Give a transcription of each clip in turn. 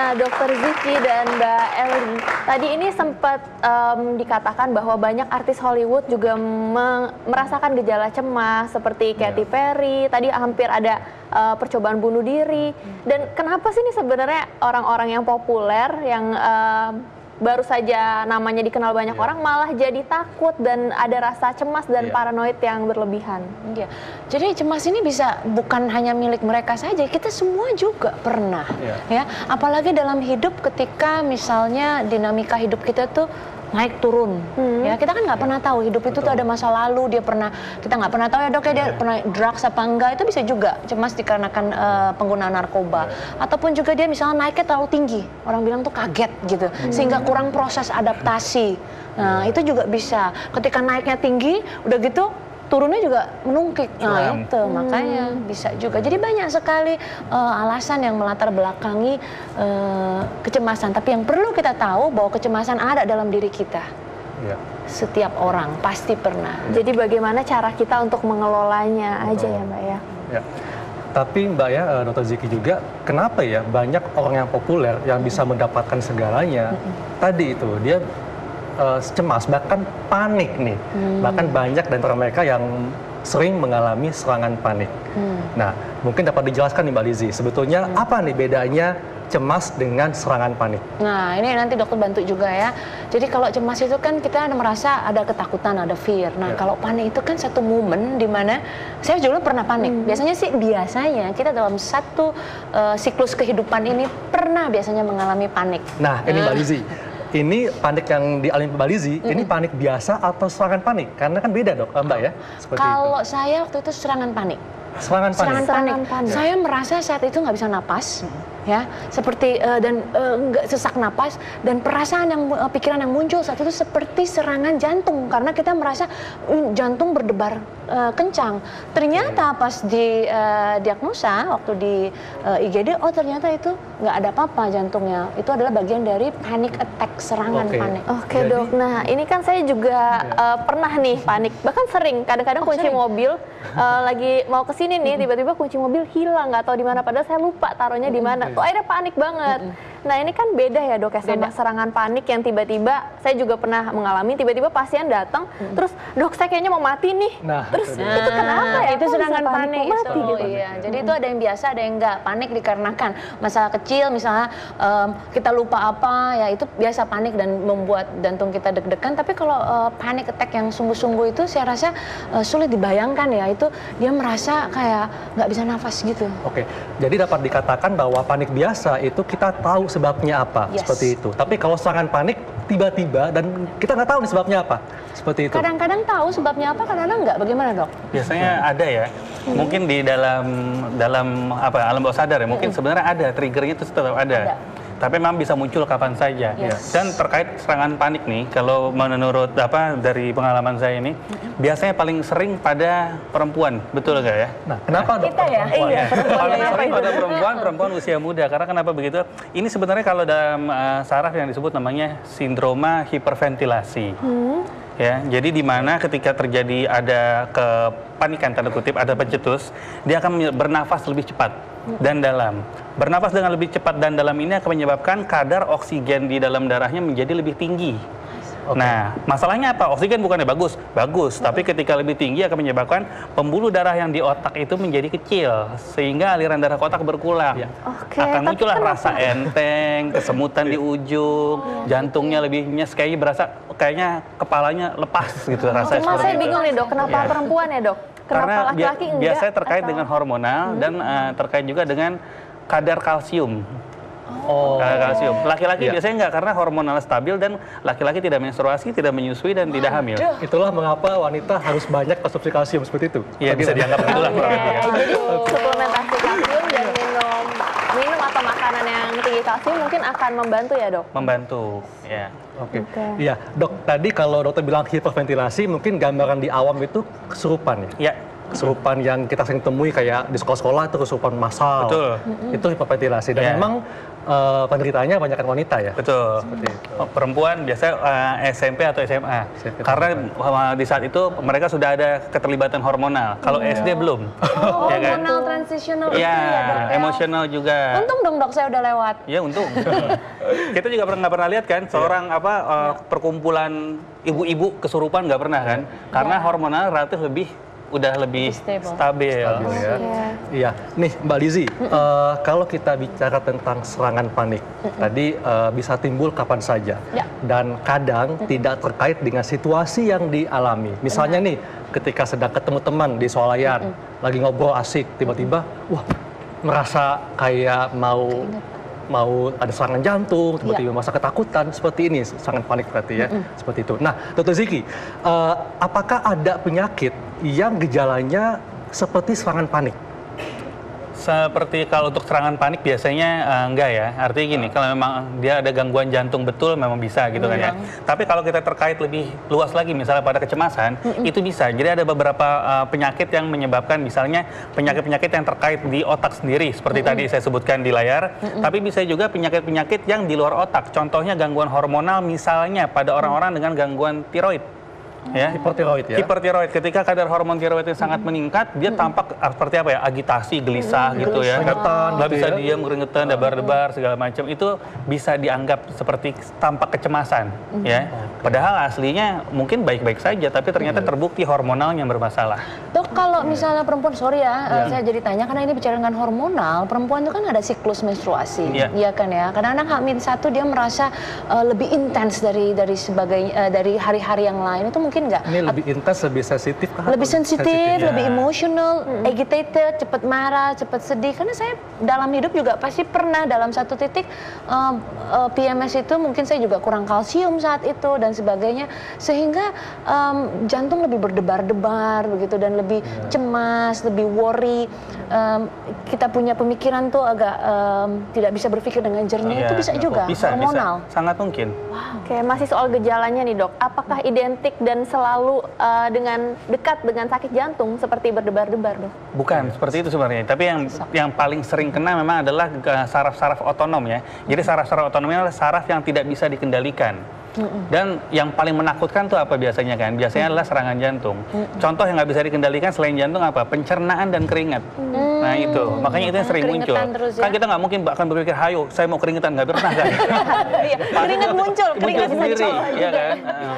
Nah, Dokter Ziki dan Mbak Elly, tadi ini sempat dikatakan bahwa banyak artis Hollywood juga merasakan gejala cemas seperti Katy Perry, tadi hampir ada percobaan bunuh diri. Dan kenapa sih ini sebenarnya orang-orang yang populer yang baru saja namanya dikenal banyak orang malah jadi takut dan ada rasa cemas dan paranoid yang berlebihan. Iya. Jadi cemas ini bisa bukan hanya milik mereka saja, kita semua juga pernah. Ya, apalagi dalam hidup ketika misalnya dinamika hidup kita tuh naik turun, ya kita kan nggak pernah tahu hidup itu tuh ada masa lalu, kita nggak pernah tahu ya dok ya dia pernah drugs apa enggak, itu bisa juga cemas dikarenakan penggunaan narkoba, ataupun juga dia misalnya naiknya terlalu tinggi, orang bilang tuh kaget gitu, sehingga kurang proses adaptasi. Nah itu juga bisa, ketika naiknya tinggi, udah gitu turunnya juga menungkik, nah itu makanya bisa juga. Jadi banyak sekali alasan yang melatar belakangi kecemasan. Tapi yang perlu kita tahu bahwa kecemasan ada dalam diri kita. Setiap orang pasti pernah. Jadi bagaimana cara kita untuk mengelolanya aja ya Mbak ya. Tapi Mbak ya, Dr. Ziki juga, kenapa ya banyak orang yang populer yang bisa mendapatkan segalanya? Tadi itu dia cemas, bahkan panik nih. Bahkan banyak dari mereka yang sering mengalami serangan panik. Nah, mungkin dapat dijelaskan nih Mbak Lizzy, sebetulnya apa nih bedanya cemas dengan serangan panik? Nah, ini nanti dokter bantu juga ya. Jadi kalau cemas itu kan kita merasa ada ketakutan, ada fear. Nah, kalau panik itu kan satu momen di mana saya juga pernah panik. Biasanya kita dalam satu siklus kehidupan ini pernah biasanya mengalami panik. Nah, ini Mbak Lizzy. Ini panik yang dialami Mbak Lizzy, ini panik biasa atau serangan panik? Karena kan beda dok, Mbak ya? Kalau saya waktu itu serangan panik. Serangan panik? Saya merasa saat itu nggak bisa napas, ya, seperti dan nggak sesak napas, dan perasaan pikiran yang muncul saat itu seperti serangan jantung, karena kita merasa jantung berdebar kencang. Ternyata pas di diagnosa waktu di IGD, oh ternyata itu nggak ada apa-apa jantungnya. Itu adalah bagian dari panic attack, serangan panik. Oke dok, nah ini kan saya juga pernah nih panik, bahkan sering. Kadang-kadang kunci mobil lagi mau kesini nih, tiba-tiba kunci mobil hilang, nggak tahu di mana. Padahal saya lupa taruhnya di mana. Tuh akhirnya panik banget. Nah ini kan beda ya dok ya sama serangan panik yang tiba-tiba saya juga pernah mengalami. Tiba-tiba pasien datang, terus dok saya kayaknya mau mati nih. Terus itu kenapa ya? Itu serangan panik. Mati gitu. Iya. Jadi itu ada yang biasa, ada yang enggak. Panik dikarenakan masalah kecil, misalnya kita lupa apa, ya itu biasa panik dan membuat jantung kita deg-degan. Tapi kalau panic attack yang sungguh-sungguh itu saya rasa sulit dibayangkan ya. Itu dia merasa kayak nggak bisa nafas gitu. Oke, jadi dapat dikatakan bahwa panik biasa itu kita tahu sebabnya apa, seperti itu. Tapi kalau serangan panik tiba-tiba dan kita nggak tahu nih sebabnya apa, seperti itu. Kadang-kadang tahu sebabnya apa, kadang-kadang nggak. Bagaimana dok? Biasanya ada ya, mungkin di dalam alam bawah sadar ya, mungkin sebenarnya ada triggernya itu tetap ada. Tapi memang bisa muncul kapan saja. Dan terkait serangan panik nih, kalau menurut dari pengalaman saya ini, biasanya paling sering pada perempuan, betul nggak ya? Nah, kenapa dok? Kita ya? Iya. Paling sering pada perempuan usia muda. Karena kenapa begitu? Ini sebenarnya kalau dalam saraf yang disebut namanya sindroma hiperventilasi. Ya, jadi di mana ketika terjadi ada kepanikan tanda kutip, ada pencetus, dia akan bernafas lebih cepat dan dalam. Bernafas dengan lebih cepat dan dalam ini akan menyebabkan kadar oksigen di dalam darahnya menjadi lebih tinggi. Nah, masalahnya apa? Oksigen bukannya bagus, tapi ketika lebih tinggi akan menyebabkan pembuluh darah yang di otak itu menjadi kecil, sehingga aliran darah ke otak berkurang. Akan muncullah rasa enteng, kesemutan di ujung, jantungnya lebih nyes, kayaknya kepalanya lepas gitu rasanya. Cuma saya bingung nih dok, kenapa perempuan ya dok? Karena biasanya terkait dengan hormonal dan terkait juga dengan kadar kalsium. Kalsium. Laki-laki biasanya enggak, karena hormonal stabil dan laki-laki tidak menstruasi, tidak menyusui dan tidak hamil. Itulah mengapa wanita harus banyak konsumsi kalsium seperti itu. Iya, bisa dianggap begitulah. Jadi suplementasi kalsium dan minum atau makanan yang tinggi kalsium mungkin akan membantu ya dok? Membantu, ya. Oke. Iya, dok. Tadi kalau dokter bilang hiperventilasi, mungkin gambaran di awam itu kesurupan ya? Ya, kesurupan yang kita sering temui kayak di sekolah-sekolah itu kesurupan massal. Betul. Itu hiperventilasi dan Ya. memang penderitanya banyak wanita ya. Betul. Seperti itu. Perempuan biasanya SMP atau SMA. SMP. Karena di saat itu mereka sudah ada keterlibatan hormonal. Kalau SD belum. Oh, Ya kan? hormonal transitional itu Iya, ya dok ya. emosional juga. Untung dong dok saya udah lewat. Ya untung. Kita juga nggak pernah lihat kan seorang perkumpulan ibu-ibu kesurupan nggak pernah kan? Karena hormonal relatif udah lebih stabil. Ya. Iya, nih Mbak Lizzy, kalau kita bicara tentang serangan panik, tadi bisa timbul kapan saja, Ya. dan kadang tidak terkait dengan situasi yang dialami. Misalnya nih, ketika sedang ketemu teman di swalayan, lagi ngobrol asik, tiba-tiba, wah, merasa kayak mau ada serangan jantung, tiba-tiba merasa ketakutan, seperti ini, serangan panik berarti ya, seperti itu. Nah, Dr. Ziki, apakah ada penyakit yang gejalanya seperti serangan panik? Seperti kalau untuk serangan panik biasanya enggak ya. Artinya gini, kalau memang dia ada gangguan jantung betul memang bisa gitu kan ya. Tapi kalau kita terkait lebih luas lagi misalnya pada kecemasan, itu bisa. Jadi ada beberapa penyakit yang menyebabkan misalnya penyakit-penyakit yang terkait di otak sendiri seperti tadi saya sebutkan di layar. Tapi bisa juga penyakit-penyakit yang di luar otak. Contohnya gangguan hormonal misalnya pada orang-orang dengan gangguan tiroid. Ya, Hipertiroid ya? Hipertiroid, ketika kadar hormon tiroidnya sangat meningkat, dia tampak seperti apa ya, agitasi, gelisah gitu ya, Keringetan nggak gitu bisa ya? diam, keringetan, debar-debar segala macam, itu bisa dianggap seperti tampak kecemasan, ya. Padahal aslinya mungkin baik-baik saja, tapi ternyata terbukti hormonalnya yang bermasalah. Dok, kalau misalnya perempuan, sorry ya, saya jadi tanya karena ini bicara dengan hormonal, perempuan itu kan ada siklus menstruasi, Iya. iya kan ya. Kadang-kadang H-1 dia merasa lebih intens dari hari-hari yang lain, itu mungkin nggak? Ini lebih intens, lebih sensitif kah? Lebih sensitif, ya. lebih emotional, agitated, cepat marah, cepat sedih. Karena saya dalam hidup juga pasti pernah dalam satu titik PMS itu mungkin saya juga kurang kalsium saat itu dan sebagainya, sehingga jantung lebih berdebar-debar begitu dan lebih cemas, lebih worry. Kita punya pemikiran tuh agak tidak bisa berpikir dengan jernih. Iya, Itu bisa juga bisa, hormonal. bisa. Sangat mungkin. Oke, masih soal gejalanya nih dok. Apakah identik dan selalu dengan dekat dengan sakit jantung seperti berdebar-debar dok? Bukan seperti itu sebenarnya. Tapi yang paling sering kena memang adalah saraf-saraf otonom ya. Jadi saraf-saraf otonom adalah saraf yang tidak bisa dikendalikan. Dan yang paling menakutkan tuh apa biasanya kan? Biasanya adalah serangan jantung. Contoh yang nggak bisa dikendalikan selain jantung apa? Pencernaan dan keringat. Nah itu, makanya itu yang sering muncul. Keringetan terus ya? Kan kita nggak mungkin akan berpikir, hayo saya mau keringetan, nggak pernah kan? Iya, keringat muncul, keringat sendiri, muncul. ya kan?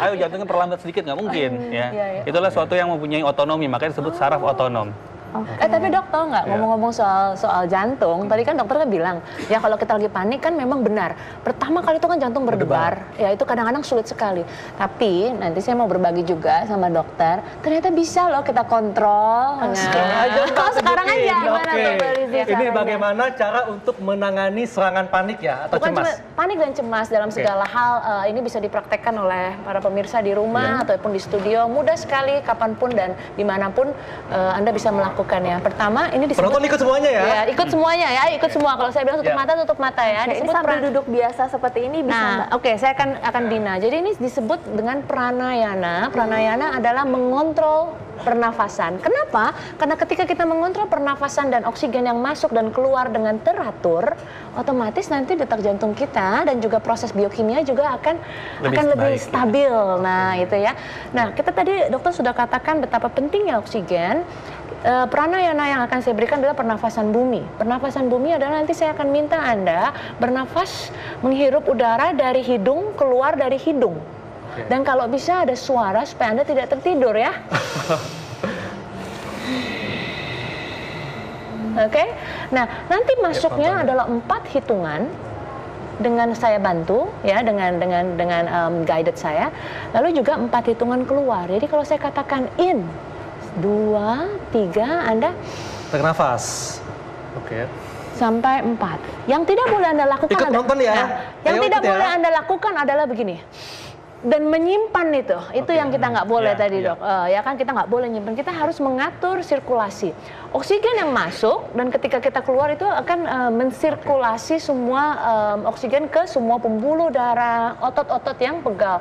Ayo jantungnya perlambat sedikit, nggak mungkin. Ya. Iya, iya. Itulah suatu yang mempunyai otonomi, makanya disebut saraf otonom. Tapi dok, tau nggak, ngomong-ngomong soal jantung, tadi kan dokter kan bilang, ya kalau kita lagi panik kan memang benar. Pertama kali itu kan jantung berdebar, ya itu kadang-kadang sulit sekali. Tapi nanti saya mau berbagi juga sama dokter, ternyata bisa loh kita kontrol. Sekarang aja. Gimana Oke. tuh, Mbak Lizzy, Ini caranya? bagaimana cara untuk menangani serangan panik ya atau Bukan cemas? cuma panik dan cemas dalam segala hal, ini bisa dipraktekkan oleh para pemirsa di rumah ataupun di studio. Mudah sekali, kapanpun dan dimanapun Anda bisa melakukannya. Pertama, ini disebut... Penonton ikut semuanya ya? Ya, ikut semuanya ya, ikut semua. Kalau saya bilang tutup Ya. mata, tutup mata ya. Oke, ini sambil duduk biasa seperti ini bisa Nah, Mbak? oke, saya akan Dina. Jadi ini disebut dengan pranayana. Pranayana adalah mengontrol pernafasan. Kenapa? Karena ketika kita mengontrol pernafasan dan oksigen yang masuk dan keluar dengan teratur, otomatis nanti detak jantung kita dan juga proses biokimia juga akan lebih baik, ya. stabil. Nah, itu ya. Nah, kita tadi dokter sudah katakan betapa pentingnya oksigen. Pranayana yang akan saya berikan adalah pernafasan bumi. Pernafasan bumi adalah nanti saya akan minta Anda bernafas menghirup udara dari hidung keluar dari hidung. Dan kalau bisa ada suara supaya Anda tidak tertidur ya. Oke. Nah, nanti masuknya adalah 4 hitungan dengan saya bantu ya dengan guided saya. Lalu juga 4 hitungan keluar. Jadi kalau saya katakan in 2, 3, Anda Tarik nafas. Oke. sampai 4. Yang tidak boleh Anda lakukan Ikut nonton ya. yang Ayo tidak ikut ya. boleh Anda lakukan adalah begini. Dan menyimpan itu yang kita nggak boleh Ya, tadi ya. dok. Ya kan kita nggak boleh nyimpan. Kita harus mengatur sirkulasi. Oksigen yang masuk dan ketika kita keluar itu akan mensirkulasi semua oksigen ke semua pembuluh darah, otot-otot yang pegal.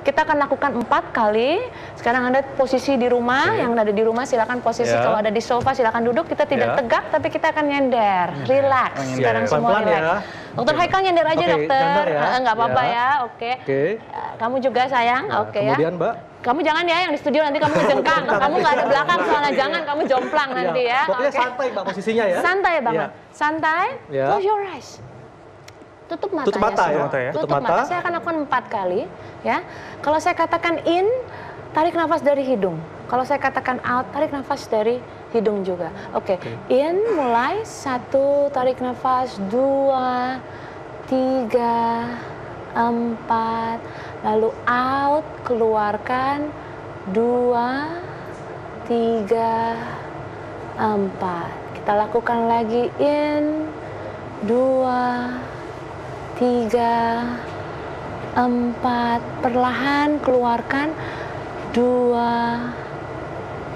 Kita akan lakukan 4 kali. Sekarang Anda posisi di rumah, yang ada di rumah silakan posisi. Kalau ada di sofa silakan duduk. Kita tidak tegak, tapi kita akan nyender, relax. Sekarang semua Pelan-pelan relax. Dokter Haikal nyender aja, Oke, dokter. nyender ya. Nggak apa-apa ya, oke. Kamu juga sayang, oke ya. Kemudian Mbak, Kamu jangan ya yang di studio nanti kamu jengkang. Kamu nggak ada belakang soalnya, jangan kamu jomplang nanti ya. pokoknya Oke. santai Mbak posisinya ya. Santai banget. Santai. Ya. Close your eyes. Tutup matanya. Tutup mata ya? semua. Mata ya? Tutup Tutup mata. mata. Saya akan lakukan 4 kali ya. Kalau saya katakan in, tarik nafas dari hidung. Kalau saya katakan out, tarik nafas dari hidung juga. Oke. In mulai 1, tarik nafas 2, 3, 4, lalu out, keluarkan 2, 3, 4. Kita lakukan lagi in 2, 3, 4, perlahan keluarkan 2,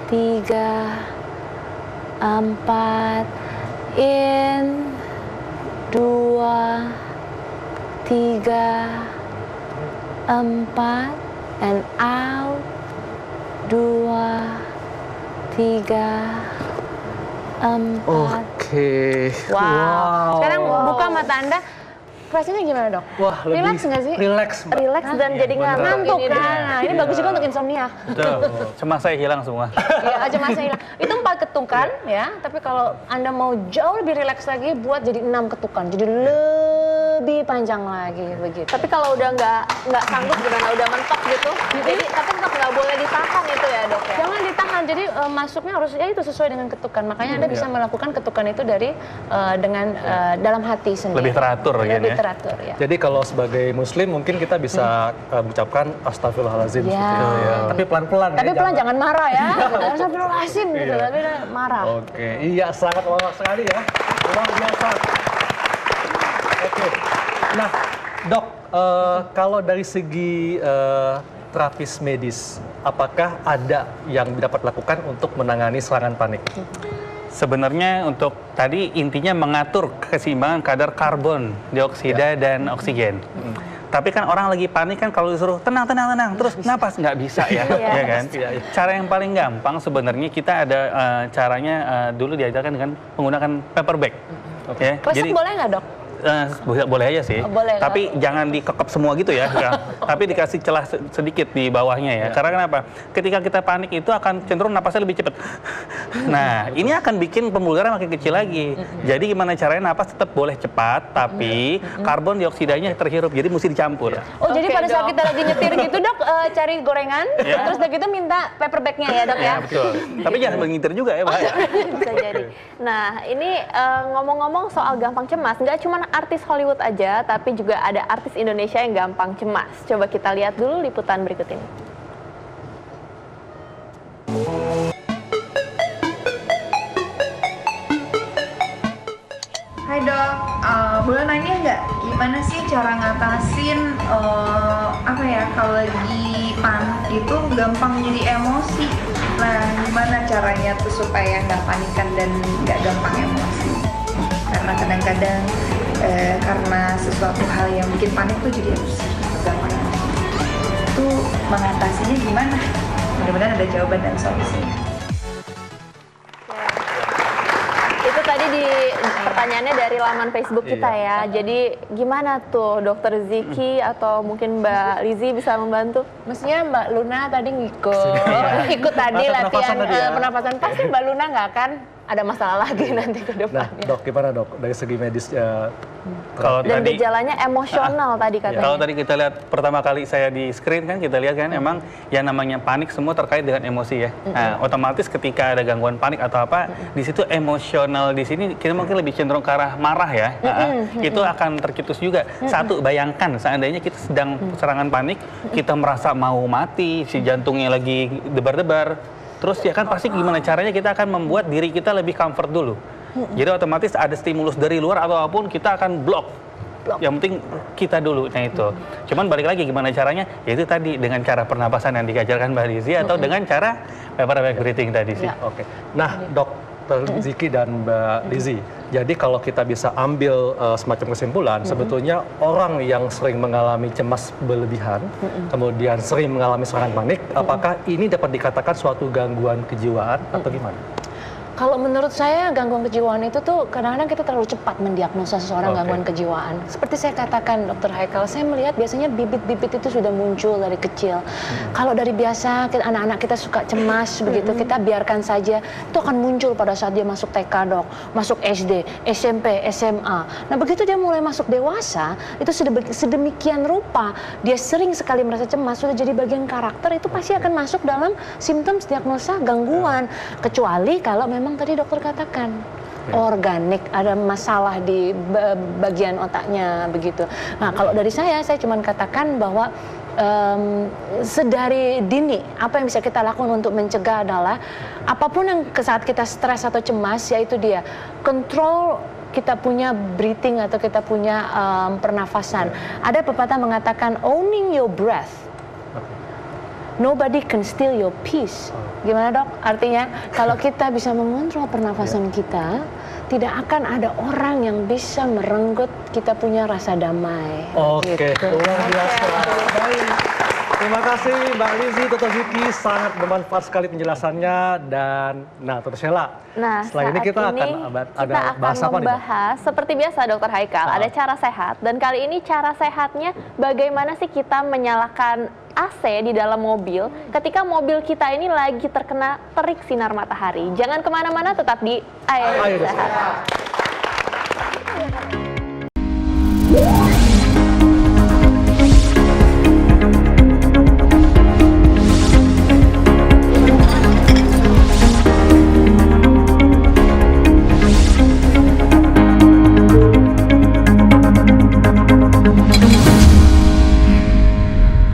3, 4, in 2, 3, 4, and out 2, 3, 4. Oke. Wow. Sekarang buka mata Anda. Rasanya gimana, Dok? Wah, lebih Relax nggak sih? Relax, Mbak. Relax dan jadi Ngantuk ini kan? dia. Nah, ini bagus juga untuk insomnia. Betul. Cemas saya hilang semua. Iya, aja masih hilang. Itu 4 ketukan ya, tapi kalau Anda mau jauh lebih rileks lagi, buat jadi 6 ketukan. Jadi lebih panjang lagi begitu. Tapi kalau udah nggak sanggup gimana, udah mentok gitu, jadi tapi tetap nggak boleh ditahan itu ya dok ya? Jangan ditahan, jadi masuknya harus ya itu sesuai dengan ketukan. Makanya Anda bisa melakukan ketukan itu dari dengan dalam hati sendiri. Lebih teratur kan Lebih ya? teratur ya. Jadi kalau sebagai muslim mungkin kita bisa mengucapkan astagfirullahaladzim Ya. seperti itu ya. Tapi pelan-pelan Tapi ya. pelan, jangan marah ya. Astagfirullahaladzim gitu, Iya. tapi marah. Oke, iya sangat luar sekali ya. Luar biasa. Oke. Nah, Dok, kalau dari segi terapis medis, apakah ada yang dapat lakukan untuk menangani serangan panik? Sebenarnya untuk tadi intinya mengatur keseimbangan kadar karbon dioksida dan oksigen. Tapi kan orang lagi panik kan kalau disuruh tenang, terus napas nggak bisa ya, ya kan? Cara yang paling gampang sebenarnya kita ada caranya dulu diajarkan dengan menggunakan paper bag. Ya, Resep boleh nggak, Dok? boleh aja sih. Boleh, Tapi jangan dikekep semua gitu ya. Tapi dikasih celah sedikit di bawahnya ya. Karena kenapa? Ketika kita panik itu akan cenderung napasnya lebih cepat. Nah, ini akan bikin pembuluh makin kecil lagi. Jadi gimana caranya napas tetap boleh cepat, tapi karbon dioksidanya terhirup. Jadi mesti dicampur. Oh, jadi Oke, pada saat Dok. kita lagi nyetir gitu, Dok, cari gorengan, Ya. terus udah gitu minta paper bag-nya ya, Dok ya? Ya, betul. Tapi jangan mengintir juga ya, bahaya. Bisa jadi. Nah, ini ngomong-ngomong soal gampang cemas, nggak cuma artis Hollywood aja, tapi juga ada artis Indonesia yang gampang cemas. Coba kita lihat dulu liputan berikut ini. Hai dok, boleh nanya nggak gimana sih cara ngatasin apa ya kalau lagi panik itu gampang jadi emosi. Nah, gimana caranya tuh supaya nggak panikan dan nggak gampang emosi? Karena kadang-kadang karena sesuatu hal yang bikin panik tuh jadi emosi, gampang emosi. Itu mengatasinya gimana? Mudah-mudahan ada jawaban dan solusinya. Itu tadi di pertanyaannya dari laman Facebook kita ya. Jadi gimana tuh Dokter Ziki atau mungkin Mbak Lizzy bisa membantu? Mestinya Mbak Luna tadi ikut tadi Latihan latihan pernapasan tadi ya. pernapasan. Pasti Mbak Luna nggak akan ada masalah lagi nanti ke Nah, depannya. Dok, gimana Dok? Dari segi medis Kalau Dan tadi gejalanya emosional tadi katanya. Kalau tadi kita lihat pertama kali saya di screen kan kita lihat kan emang yang namanya panik semua terkait dengan emosi ya. Nah, otomatis ketika ada gangguan panik atau apa di situ emosional di sini kita mungkin lebih cenderung ke arah marah ya. Itu akan tercetus juga. Satu, bayangkan seandainya kita sedang serangan panik, kita merasa mau mati, si jantungnya lagi debar-debar. Terus ya kan pasti gimana caranya kita akan membuat diri kita lebih comfort dulu. Jadi otomatis ada stimulus dari luar atau apapun kita akan blok. Yang penting kita dulu, nah itu. Cuman balik lagi gimana caranya? Yaitu tadi dengan cara pernapasan yang diajarkan Mbak Lizzy atau dengan cara paper bag breathing tadi sih. Ya. Oke. Nah, Dr. Ziki dan Mbak Lizzy, Jadi kalau kita bisa ambil semacam kesimpulan, sebetulnya orang yang sering mengalami cemas berlebihan, kemudian sering mengalami serangan panik, apakah ini dapat dikatakan suatu gangguan kejiwaan atau gimana? Kalau menurut saya gangguan kejiwaan itu tuh kadang-kadang kita terlalu cepat mendiagnosa seseorang gangguan kejiwaan. Seperti saya katakan Dr. Haikal, saya melihat biasanya bibit-bibit itu sudah muncul dari kecil. Kalau dari biasa anak-anak kita suka cemas begitu, kita biarkan saja, itu akan muncul pada saat dia masuk TK dok, masuk SD, SMP, SMA. Nah begitu dia mulai masuk dewasa, itu sedemikian rupa, dia sering sekali merasa cemas, sudah jadi bagian karakter, itu pasti akan masuk dalam simptom diagnosa gangguan. Kecuali kalau memang tadi dokter katakan organik, ada masalah di bagian otaknya begitu. Nah kalau dari saya cuma katakan bahwa sedari dini apa yang bisa kita lakukan untuk mencegah adalah apapun yang saat kita stres atau cemas, yaitu dia kontrol kita punya breathing atau kita punya pernafasan. Ada pepatah mengatakan owning your breath, nobody can steal your peace. Gimana dok? Artinya kalau kita bisa mengontrol pernafasan kita, tidak akan ada orang yang bisa merenggut kita punya rasa damai. Oke, Gitu. luar biasa. Baik. Terima kasih Mbak Lizzy, Dr. Ziki, sangat bermanfaat sekali penjelasannya. Dan Dr. Sheila, Nah, setelah ini kita akan bahas apa nih, Dok? membahas seperti biasa Dokter Haikal, ada cara sehat, dan kali ini cara sehatnya bagaimana sih kita menyalakan AC di dalam mobil ketika mobil kita ini lagi terkena terik sinar matahari. Jangan kemana-mana, tetap di Ayo Ayo Sehat.